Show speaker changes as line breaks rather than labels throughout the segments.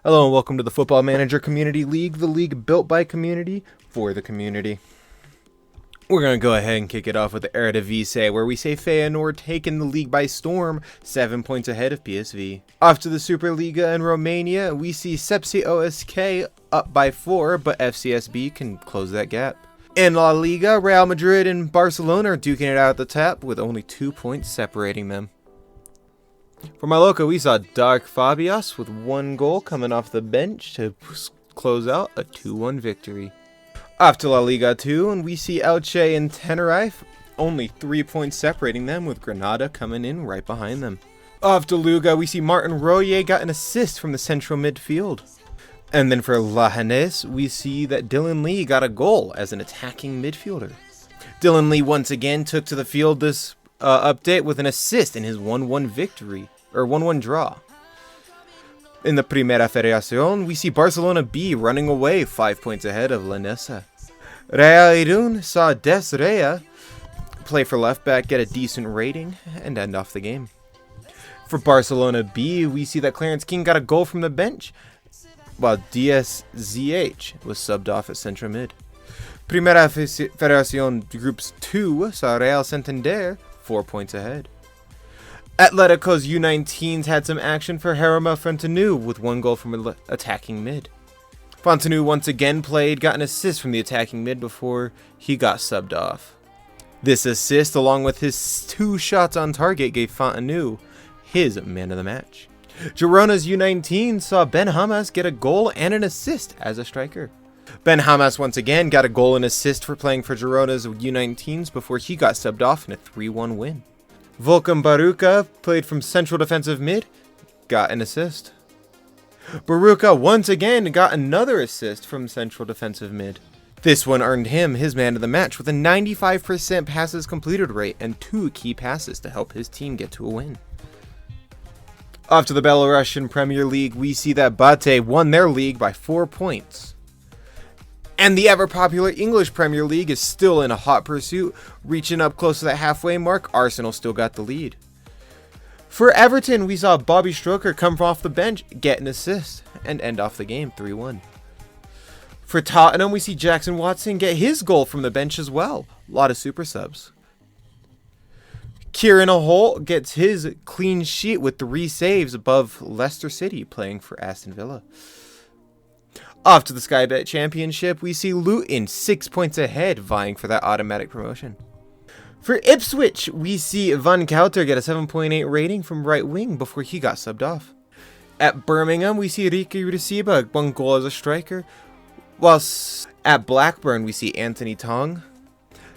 Hello and welcome to the Football Manager Community League, the league built by community for the community. We're going to go ahead and kick it off with the Eredivisie, where we say Feyenoord taking the league by storm, 7 points ahead of PSV. Off to the Superliga in Romania, we see OSKI up by 4, but FCSB can close that gap. In La Liga, Real Madrid and Barcelona are duking it out at the top, with only 2 points separating them. For Mallorca, we saw Dark Fabius with 1 goal coming off the bench to close out a 2-1 victory. Off to La Liga 2, and we see Elche and Tenerife, only 3 points separating them, with Granada coming in right behind them. Off to Luga, we see Martin Royer got an assist from the central midfield. And then for Leganés, we see that Dylan Lee got a goal as an attacking midfielder. Dylan Lee once again took to the field this update with an assist in his 1-1 victory, or 1-1 draw. In the Primera Federación, we see Barcelona B running away 5 points ahead of Leganés. Real Irún saw Des Rea play for left back, get a decent rating, and end off the game. For Barcelona B, we see that Clarence King got a goal from the bench, while DSZH was subbed off at central mid. Primera Federación Groups 2 saw Real Santander 4 points ahead. Atletico's U19s had some action for Jerome Fontanu with 1 goal from attacking mid. Fontanu once again got an assist from the attacking mid before he got subbed off. This assist, along with his 2 shots on target, gave Fontanu his man of the match. Girona's U19 saw Ben Hamas get a goal and an assist as a striker. Ben Hamas once again got a goal and assist for playing for Girona's U19s before he got subbed off in a 3-1 win. Volkan Baruka played from central defensive mid, got an assist. Baruka once again got another assist from central defensive mid. This one earned him his man of the match with a 95% passes completed rate and 2 key passes to help his team get to a win. Off to the Belarusian Premier League, we see that Bate won their league by 4 points. And the ever-popular English Premier League is still in a hot pursuit, reaching up close to that halfway mark. Arsenal still got the lead. For Everton, we saw Bobby Stroker come off the bench, get an assist, and end off the game 3-1. For Tottenham, we see Jackson Watson get his goal from the bench as well. A lot of super subs. Kieran Holt gets his clean sheet with 3 saves above Leicester City playing for Aston Villa. Off to the Sky Bet Championship, we see Luton 6 points ahead, vying for that automatic promotion. For Ipswich, we see Van Kouter get a 7.8 rating from right wing before he got subbed off. At Birmingham, we see Ricky Reciba 1 goal as a striker, whilst at Blackburn, we see Anthony Tong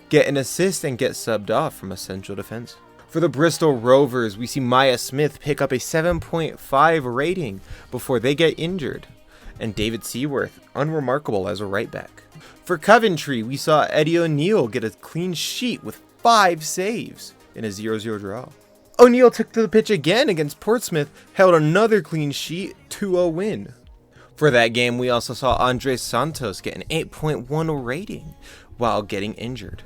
get an assist and get subbed off from a central defense. For the Bristol Rovers, we see Maya Smith pick up a 7.5 rating before they get injured, and David Seaworth unremarkable as a right back. For Coventry, we saw Eddie O'Neill get a clean sheet with 5 saves in a 0-0 draw. O'Neill took to the pitch again against Portsmouth, held another clean sheet, 2-0 win. For that game, we also saw Andres Santos get an 8.1 rating while getting injured.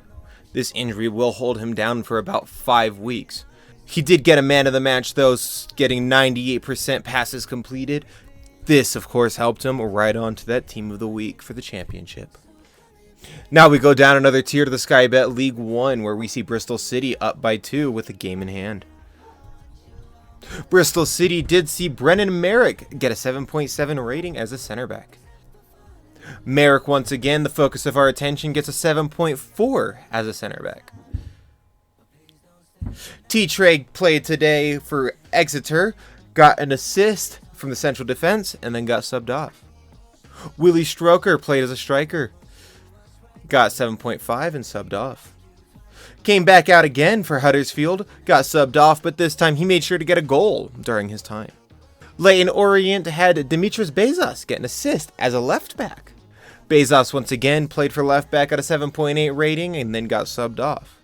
This injury will hold him down for about 5 weeks. He did get a man of the match though, getting 98% passes completed. This, of course, helped him right on to that team of the week for the championship. Now we go down another tier to the Sky Bet League 1, where we see Bristol City up by 2 with a game in hand. Bristol City did see Brennan Merrick get a 7.7 rating as a center back. Merrick, once again, the focus of our attention, gets a 7.4 as a center back. T-Trey played today for Exeter, got an assist from the central defense, and then got subbed off. Willie Stroker played as a striker, got 7.5 and subbed off. Came back out again for Huddersfield, got subbed off, but this time he made sure to get a goal during his time. Leyton Orient had Dimitris Bezos get an assist as a left back. Bezos once again played for left back at a 7.8 rating and then got subbed off.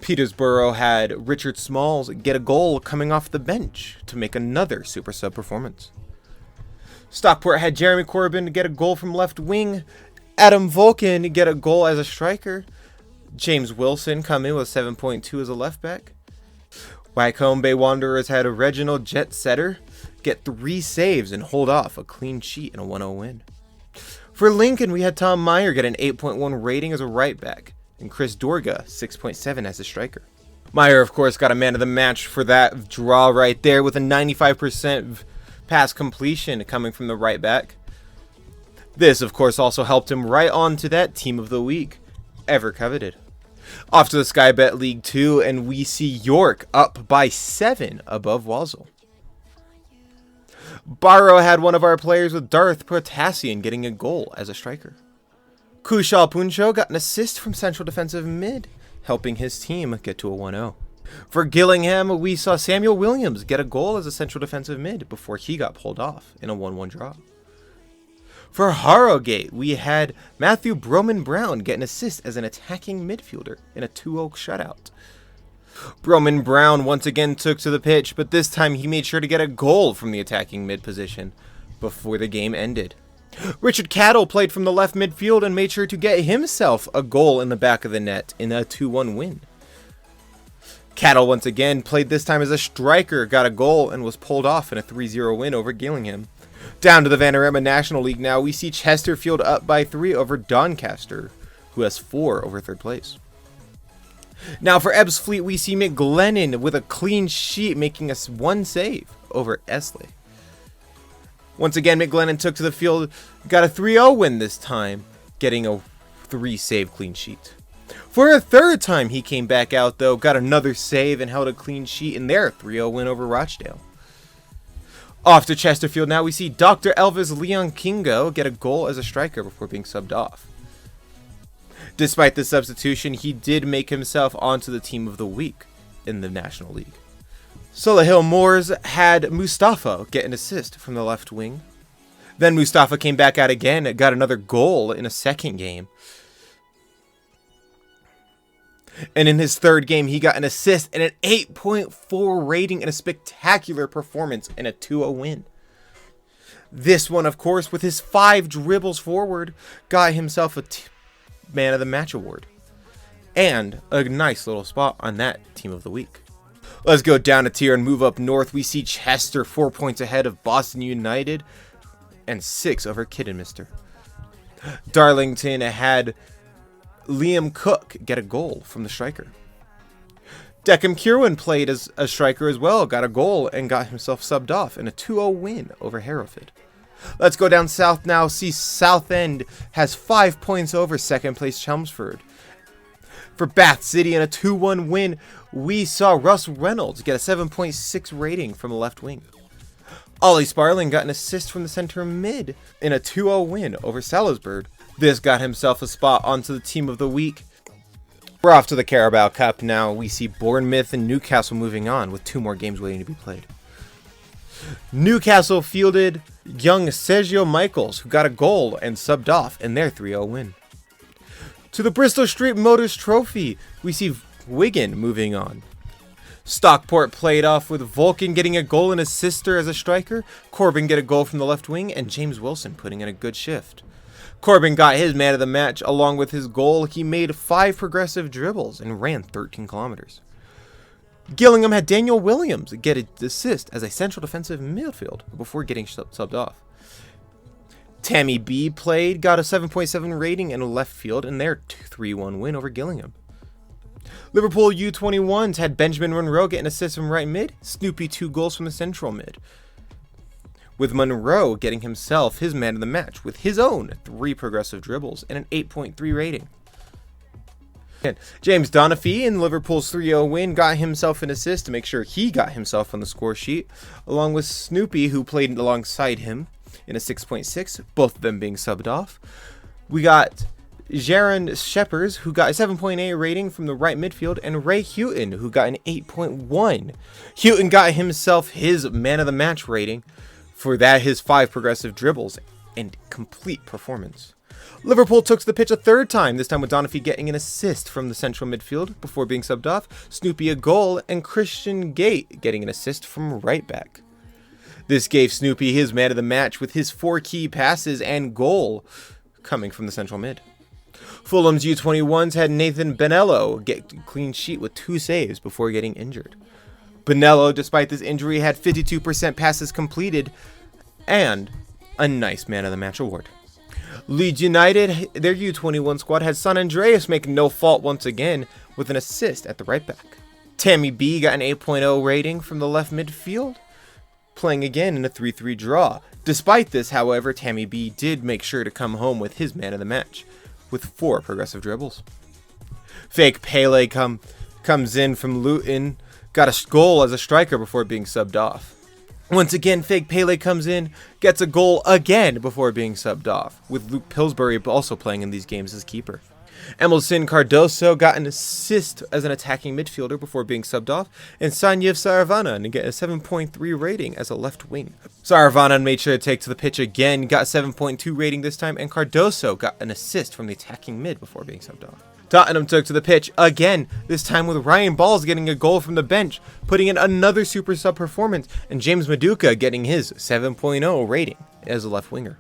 Peterborough had Richard Smalls get a goal coming off the bench to make another super sub performance. Stockport had Jeremy Corbyn get a goal from left wing, Adam Vulcan get a goal as a striker, James Wilson come in with 7.2 as a left back. Wycombe Bay Wanderers had a Reginald Jet Setter get 3 saves and hold off a clean sheet and a 1-0 win. For Lincoln, we had Tom Meyer get an 8.1 rating as a right back, and Chris Dorga 6.7 as a striker. Meyer, of course, got a man of the match for that draw right there with a 95% pass completion coming from the right back. This, of course, also helped him right on to that team of the week, ever coveted. Off to the Sky Bet League 2, and we see York up by 7 above Wasel. Barrow had one of our players with Darth Potassian getting a goal as a striker. Kushal Puncho got an assist from central defensive mid, helping his team get to a 1-0. For Gillingham, we saw Samuel Williams get a goal as a central defensive mid before he got pulled off in a 1-1 draw. For Harrogate, we had Matthew Broman Brown get an assist as an attacking midfielder in a 2-0 shutout. Broman Brown once again took to the pitch, but this time he made sure to get a goal from the attacking mid position before the game ended. Richard Cattle played from the left midfield and made sure to get himself a goal in the back of the net in a 2-1 win. Cattle once again played this time as a striker, got a goal, and was pulled off in a 3-0 win over Gillingham. Down to the Vanarama National League now, we see Chesterfield up by 3 over Doncaster, who has 4 over third place. Now for Ebbsfleet, we see McGlennon with a clean sheet, making us 1 save over Esley. Once again, McGlennon took to the field, got a 3-0 win this time, getting a 3-save clean sheet. For a third time, he came back out though, got another save and held a clean sheet in their 3-0 win over Rochdale. Off to Chesterfield now, we see Dr. Elvis Leon Kingo get a goal as a striker before being subbed off. Despite the substitution, he did make himself onto the team of the week in the National League. Solihull Moors had Mustafa get an assist from the left wing. Then Mustafa came back out again and got another goal in a second game. And in his third game, he got an assist and an 8.4 rating and a spectacular performance in a 2-0 win. This one, of course, with his 5 dribbles forward, got himself a Man of the Match award. And a nice little spot on that Team of the Week. Let's go down a tier and move up north. We see Chester 4 points ahead of Boston United and 6 over Kidderminster. Darlington had Liam Cook get a goal from the striker. Deckham Kirwan played as a striker as well, got a goal and got himself subbed off in a 2-0 win over Hereford. Let's go down south now, see Southend has 5 points over second place Chelmsford. For Bath City in a 2-1 win, we saw Russ Reynolds get a 7.6 rating from the left wing. Ollie Sparling got an assist from the center mid in a 2-0 win over Salisbury. This got himself a spot onto the Team of the Week. We're off to the Carabao Cup now. We see Bournemouth and Newcastle moving on with 2 more games waiting to be played. Newcastle fielded young Sergio Michaels, who got a goal and subbed off in their 3-0 win. To the Bristol Street Motors Trophy, we see Wigan moving on. Stockport played off with Vulcan getting a goal and a sister as a striker, Corbin get a goal from the left wing, and James Wilson putting in a good shift. Corbin got his man of the match along with his goal. He made 5 progressive dribbles and ran 13 kilometers. Gillingham had Daniel Williams get an assist as a central defensive midfield before getting subbed off. Tammy B played, got a 7.7 rating in left field in their 3-1 win over Gillingham. Liverpool U21s had Benjamin Monroe get an assist from right mid, Snoopy 2 goals from the central mid, with Monroe getting himself his man of the match with his own 3 progressive dribbles and an 8.3 rating. James Donafhy in Liverpool's 3-0 win got himself an assist to make sure he got himself on the score sheet, along with Snoopy, who played alongside him in a 6.6, both of them being subbed off. We got Jaron Shepers, who got a 7.8 rating from the right midfield, and Ray Houghton, who got an 8.1. Houghton got himself his man of the match rating for that, his 5 progressive dribbles and complete performance. Liverpool took to the pitch a third time, this time with Donafhy getting an assist from the central midfield before being subbed off, Snoopy a goal, and Christian Gate getting an assist from right back. This gave Snoopy his man of the match with his 4 key passes and goal coming from the central mid. Fulham's U21s had Nathan Benello get a clean sheet with 2 saves before getting injured. Bonello, despite this injury, had 52% passes completed and a nice man of the match award. Leeds United, their U21 squad, had San Andreas make no fault once again with an assist at the right back. Tammy B got an 8.0 rating from the left midfield, playing again in a 3-3 draw. Despite this, however, Tammy B did make sure to come home with his man of the match, with 4 progressive dribbles. Fake Pele comes in from Luton, got a goal as a striker before being subbed off. Once again, Fake Pele comes in, gets a goal again before being subbed off, with Luke Pillsbury also playing in these games as keeper. Emerson Cardoso got an assist as an attacking midfielder before being subbed off, and Sanjeev Saravana and get a 7.3 rating as a left wing. Saravana made sure to take to the pitch again, got a 7.2 rating this time, and Cardoso got an assist from the attacking mid before being subbed off. Tottenham took to the pitch again, this time with Ryan Balls getting a goal from the bench, putting in another super sub performance, and James Maduka getting his 7.0 rating as a left winger.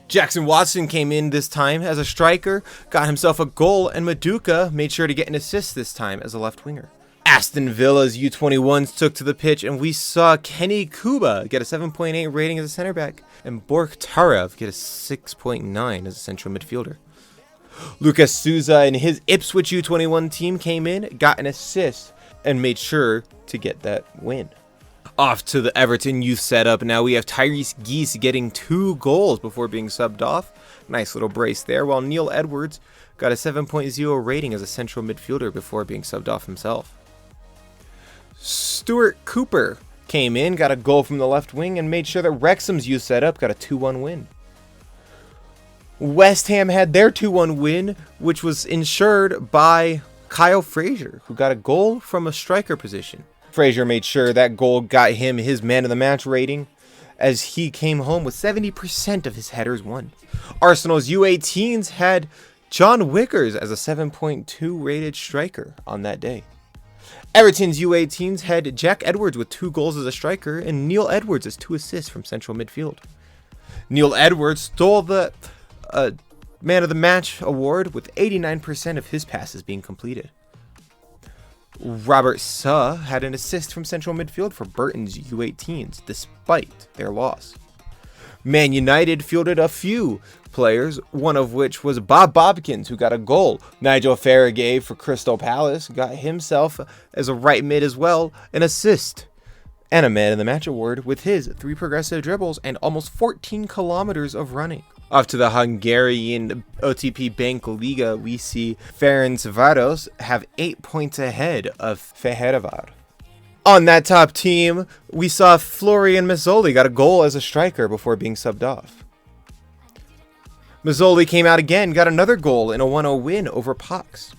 Jackson Watson came in this time as a striker, got himself a goal, and Maduka made sure to get an assist this time as a left winger. Aston Villa's U21s took to the pitch, and we saw Kenny Kuba get a 7.8 rating as a center back, and Bork Tarev get a 6.9 as a central midfielder. Lucas Souza and his Ipswich U21 team came in, got an assist, and made sure to get that win. Off to the Everton youth setup. Now we have Tyrese Geese getting 2 goals before being subbed off. Nice little brace there, while Neil Edwards got a 7.0 rating as a central midfielder before being subbed off himself. Stuart Cooper came in, got a goal from the left wing, and made sure that Wrexham's youth setup got a 2-1 win. West Ham had their 2-1 win, which was ensured by Kyle Frazier, who got a goal from a striker position. Frazier made sure that goal got him his man of the match rating, as he came home with 70% of his headers won. Arsenal's U18s had John Wickers as a 7.2 rated striker on that day. Everton's U18s had Jack Edwards with 2 goals as a striker, and Neil Edwards as 2 assists from central midfield. Neil Edwards stole the man of the match award with 89% of his passes being completed. Robert Suh had an assist from central midfield for Burton's U18s, despite their loss. Man United fielded a few players, one of which was Bob Bobkins, who got a goal. Nigel Farragher for Crystal Palace got himself, as a right mid as well, an assist. And a man of the match award with his 3 progressive dribbles and almost 14 kilometers of running. Off to the Hungarian OTP Bank Liga, we see Ferencváros have 8 points ahead of Fehérvár. On that top team, we saw Florian Mazzoli got a goal as a striker before being subbed off. Mazzoli came out again, got another goal in a 1-0 win over Pox.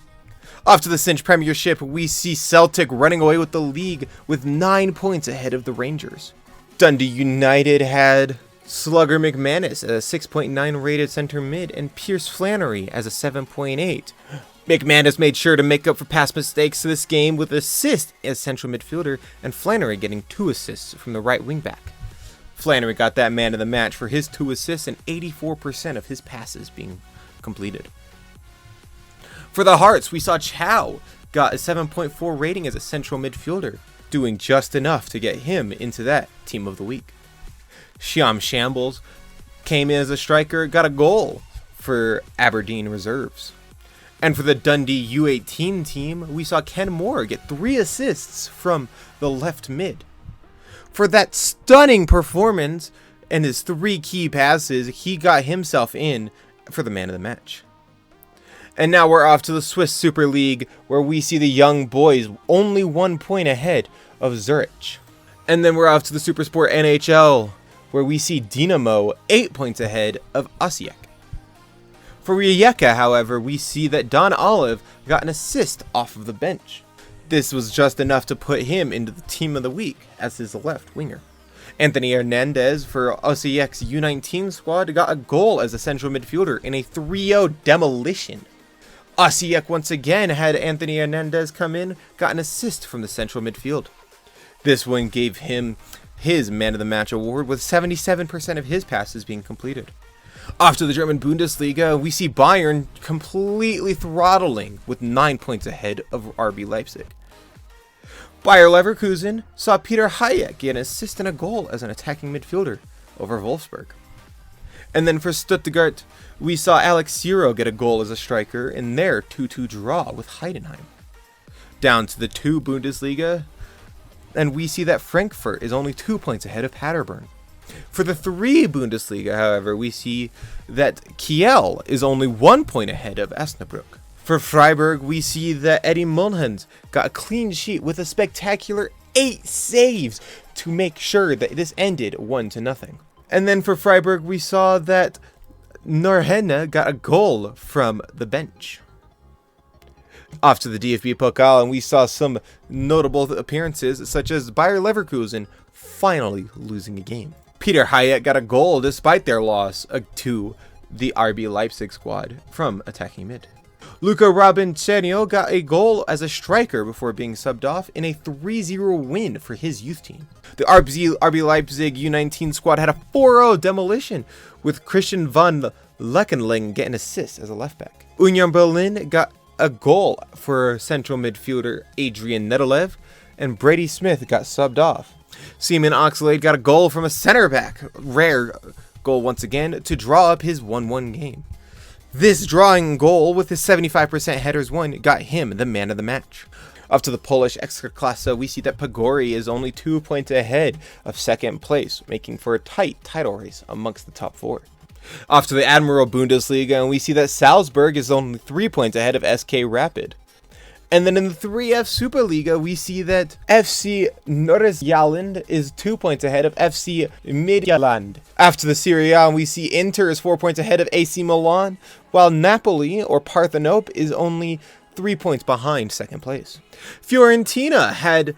Off to the Cinch Premiership, we see Celtic running away with the league with 9 points ahead of the Rangers. Dundee United had Slugger McManus as a 6.9 rated center mid, and Pierce Flannery as a 7.8. McManus made sure to make up for past mistakes this game with an assist as central midfielder, and Flannery getting 2 assists from the right wing back. Flannery got that man of the match for his 2 assists and 84% of his passes being completed. For the Hearts, we saw Chow got a 7.4 rating as a central midfielder, doing just enough to get him into that team of the week. Shyam Shambles came in as a striker, got a goal for Aberdeen reserves. And for the Dundee U18 team, we saw Ken Moore get 3 assists from the left mid. For that stunning performance and his 3 key passes, he got himself in for the man of the match. And now we're off to the Swiss Super League, where we see the young boys only 1 point ahead of Zurich. And then we're off to the Supersport NHL, where we see Dinamo 8 points ahead of Osijek. For Rijeka, however, we see that Don Olive got an assist off of the bench. This was just enough to put him into the team of the week as his left winger. Anthony Hernandez for Osijek's U19 squad got a goal as a central midfielder in a 3-0 demolition. Osijek once again had Anthony Hernandez come in, got an assist from the central midfield. This one gave him his man of the match award with 77% of his passes being completed. Off to the German Bundesliga, we see Bayern completely throttling with 9 points ahead of RB Leipzig. Bayer Leverkusen saw Peter Hayek get an assist and a goal as an attacking midfielder over Wolfsburg. And then for Stuttgart, we saw Alex Siro get a goal as a striker in their 2-2 draw with Heidenheim. Down to the 2 Bundesliga, and we see that Frankfurt is only 2 points ahead of Paderborn. For the 3 Bundesliga, however, we see that Kiel is only 1 point ahead of Osnabrück. For Freiburg, we see that Eddie Mulhans got a clean sheet with a spectacular 8 saves to make sure that this ended 1-0. And then for Freiburg, we saw that Norhenne got a goal from the bench. Off to the DFB Pokal, and we saw some notable appearances, such as Bayer Leverkusen finally losing a game. Peter Hayek got a goal despite their loss to the RB Leipzig squad from attacking mid. Luca Robincenio got a goal as a striker before being subbed off in a 3-0 win for his youth team. The RB Leipzig U19 squad had a 4-0 demolition, with Christian van Leckenling getting assists as a left back. Union Berlin got a goal for central midfielder Adrian Nedolev, and Brady Smith got subbed off. Seaman Oxlade got a goal from a center back, rare goal once again, to draw up his 1-1 game. This drawing goal with his 75% headers won got him the man of the match. Up to the Polish Ekstraklasa, we see that Pogori is only 2 points ahead of second place, making for a tight title race amongst the top 4. Off to the Admiral Bundesliga, and we see that Salzburg is only 3 points ahead of SK Rapid. And then in the 3F Superliga, we see that FC Nordsjælland is 2 points ahead of FC Midtjylland. After the Serie A, we see Inter is 4 points ahead of AC Milan, while Napoli, or Parthenope, is only 3 points behind second place. Fiorentina had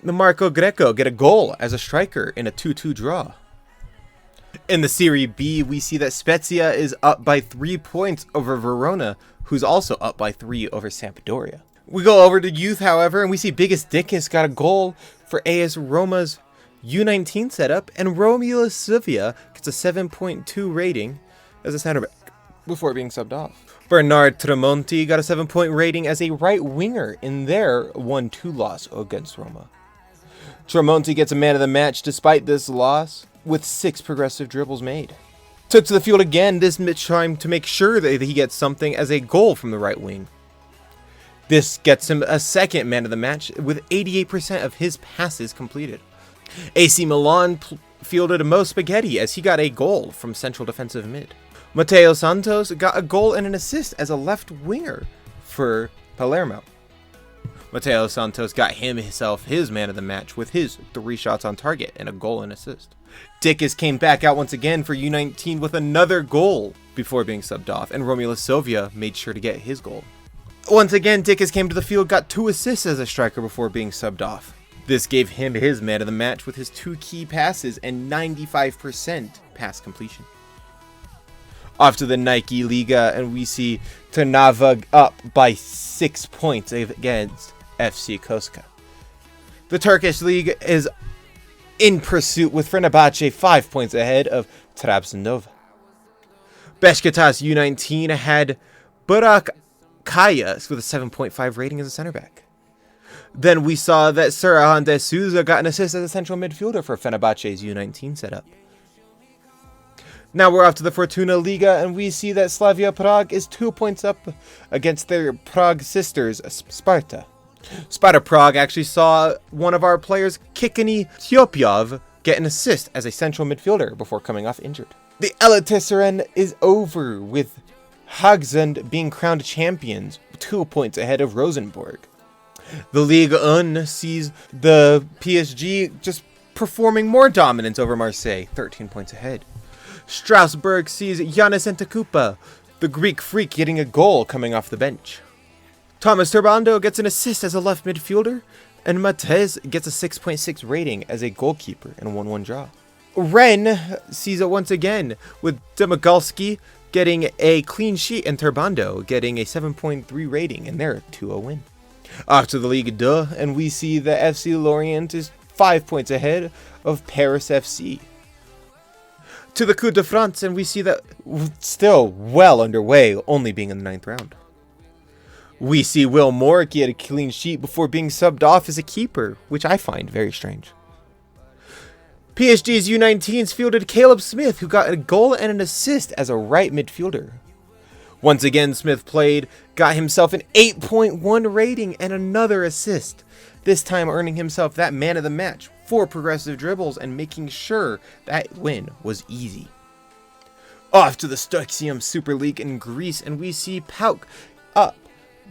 Marco Greco get a goal as a striker in a 2-2 draw. In the Serie B, we see that Spezia is up by 3 points over Verona, who's also up by 3 over Sampdoria. We go over to youth, however, and we see Biggest Dickus got a goal for AS Roma's U19 setup, and Romeo Silvia gets a 7.2 rating as a center back before being subbed off. Bernard Tremonti got a 7-point rating as a right winger in their 1-2 loss against Roma. Tremonti gets a man of the match despite this loss, with 6 progressive dribbles made. Took to the field again this time to make sure that he gets something as a goal from the right wing. This gets him a second man of the match with 88% of his passes completed. AC Milan fielded Mo Spaghetti as he got a goal from central defensive mid. Mateo Santos got a goal and an assist as a left winger for Palermo. Mateo Santos got himself his man of the match with his 3 shots on target and a goal and assist. Dickus came back out once again for U19 with another goal before being subbed off, and Romelu Silvia made sure to get his goal. Once again, Dickus came to the field, got 2 assists as a striker before being subbed off. This gave him his man of the match with his 2 key passes and 95% pass completion. Off to the Nike Liga, and we see Trnava up by 6 points against FC Koska. The Turkish League is in pursuit with Fenerbahce 5 points ahead of Trabzonspor. Beşiktaş U19 had Burak Kaya with a 7.5 rating as a center back. Then we saw that Serhan de Souza got an assist as a central midfielder for Fenerbahce's U19 setup. Now we're off to the Fortuna Liga, and we see that Slavia Prague is 2 points up against their Prague sisters, Sparta. Sparta Prague actually saw one of our players, Kikini Tyopiov, get an assist as a central midfielder before coming off injured. The Eliteserien is over, with Hagsund being crowned champions, 2 points ahead of Rosenborg. The Ligue 1 sees the PSG just performing more dominance over Marseille, 13 points ahead. Strasbourg sees Giannis Antetokounmpo, the Greek freak, getting a goal coming off the bench. Thomas Turbando gets an assist as a left midfielder, and Matez gets a 6.6 rating as a goalkeeper in a 1-1 draw. Rennes sees it once again, with Demagalski getting a clean sheet and Turbando getting a 7.3 rating in their 2-0 win. Off to the Ligue 2, and we see that FC Lorient is 5 points ahead of Paris FC. To the Coupe de France, and we see that still well underway, only being in the 9th round. We see Will Moore get a clean sheet before being subbed off as a keeper, which I find very strange. PSG's U19s fielded Caleb Smith, who got a goal and an assist as a right midfielder. Once again, Smith got himself an 8.1 rating and another assist, this time earning himself that man of the match, 4 progressive dribbles, and making sure that win was easy. Off to the Stoixium Super League in Greece, and we see PAOK up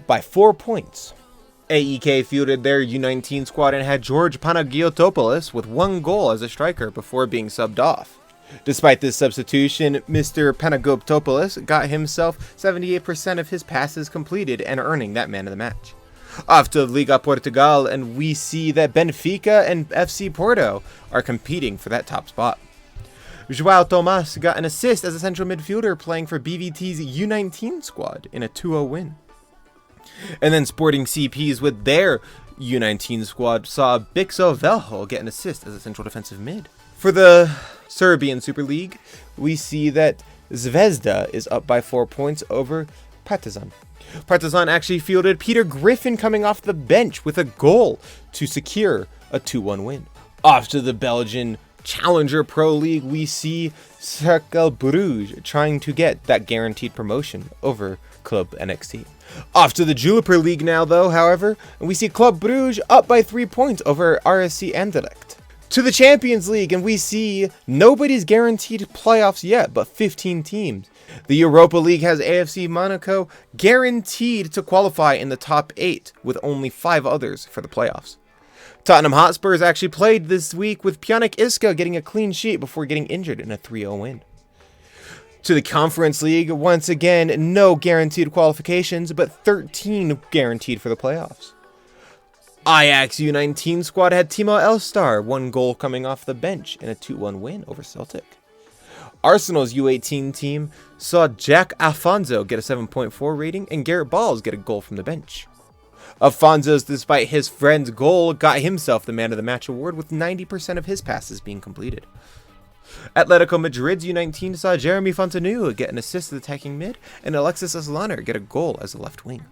by 4 points. AEK fielded their U19 squad and had George Panagiotopoulos with 1 goal as a striker before being subbed off. Despite this substitution, Mr. Panagiotopoulos got himself 78% of his passes completed and earning that man of the match. Off to Liga Portugal, and we see that Benfica and FC Porto are competing for that top spot. João Tomas got an assist as a central midfielder playing for BVT's U19 squad in a 2-0 win. And then Sporting CPs with their U19 squad saw Bixo Velho get an assist as a central defensive mid. For the Serbian Super League, we see that Zvezda is up by 4 points over Partizan. Partizan actually fielded Peter Griffin coming off the bench with a goal to secure a 2-1 win. Off to the Belgian Challenger Pro League, we see Cercle Bruges trying to get that guaranteed promotion over Club NXT. Off to the Jupiler League now, though, however, and we see Club Bruges up by 3 points over RSC Anderlecht. To the Champions League, and we see nobody's guaranteed playoffs yet, but 15 teams. The Europa League has AFC Monaco guaranteed to qualify in the top 8, with only 5 others for the playoffs. Tottenham Hotspurs actually played this week with Pjanic Isco getting a clean sheet before getting injured in a 3-0 win. To the Conference League, once again, no guaranteed qualifications, but 13 guaranteed for the playoffs. Ajax U19 squad had Timo Elstar, 1 goal coming off the bench in a 2-1 win over Celtic. Arsenal's U18 team saw Jack Afonso get a 7.4 rating and Garrett Balls get a goal from the bench. Afonso, despite his friend's goal, got himself the Man of the Match award with 90% of his passes being completed. Atletico Madrid's U19 saw Jeremy Fontenot get an assist as attacking mid and Alexis Aslaner get a goal as a left wing.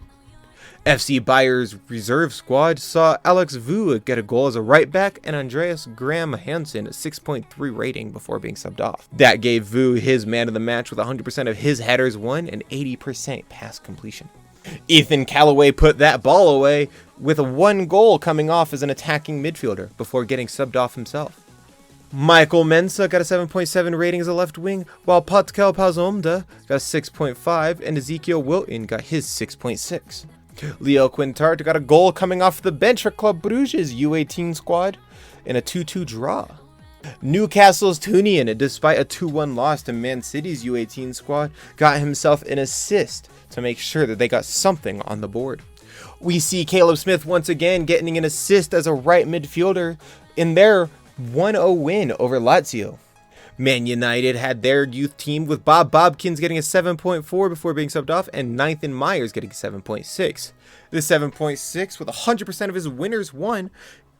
FC Bayer's reserve squad saw Alex Vu get a goal as a right back and Andreas Graham Hansen a 6.3 rating before being subbed off. That gave Vu his man of the match with 100% of his headers won and 80% pass completion. Ethan Callaway put that ball away with a 1 goal coming off as an attacking midfielder before getting subbed off himself. Michael Mensah got a 7.7 rating as a left wing, while Patkel Pazomda got a 6.5 and Ezekiel Wilton got his 6.6. Leo Quintart got a goal coming off the bench for Club Bruges' U18 squad in a 2-2 draw. Newcastle's Tunian, despite a 2-1 loss to Man City's U18 squad, got himself an assist to make sure that they got something on the board. We see Caleb Smith once again getting an assist as a right midfielder in their 1-0 win over Lazio. Man United had their youth team with Bob Bobkins getting a 7.4 before being subbed off and Nathan Myers getting a 7.6. This 7.6, with 100% of his winners won,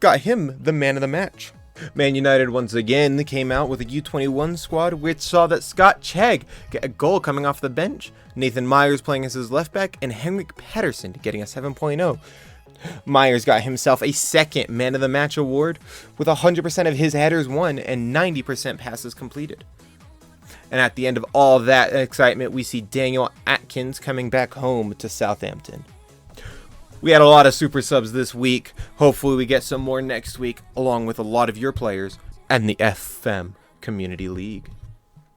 got him the man of the match. Man United once again came out with a U21 squad which saw that Scott Chegg get a goal coming off the bench, Nathan Myers playing as his left back, and Henrik Pettersson getting a 7.0. Myers got himself a second Man of the Match award with 100% of his headers won and 90% passes completed. And at the end of all that excitement, we see Daniel Atkins coming back home to Southampton. We had a lot of super subs this week. Hopefully we get some more next week, along with a lot of your players and the FM Community League.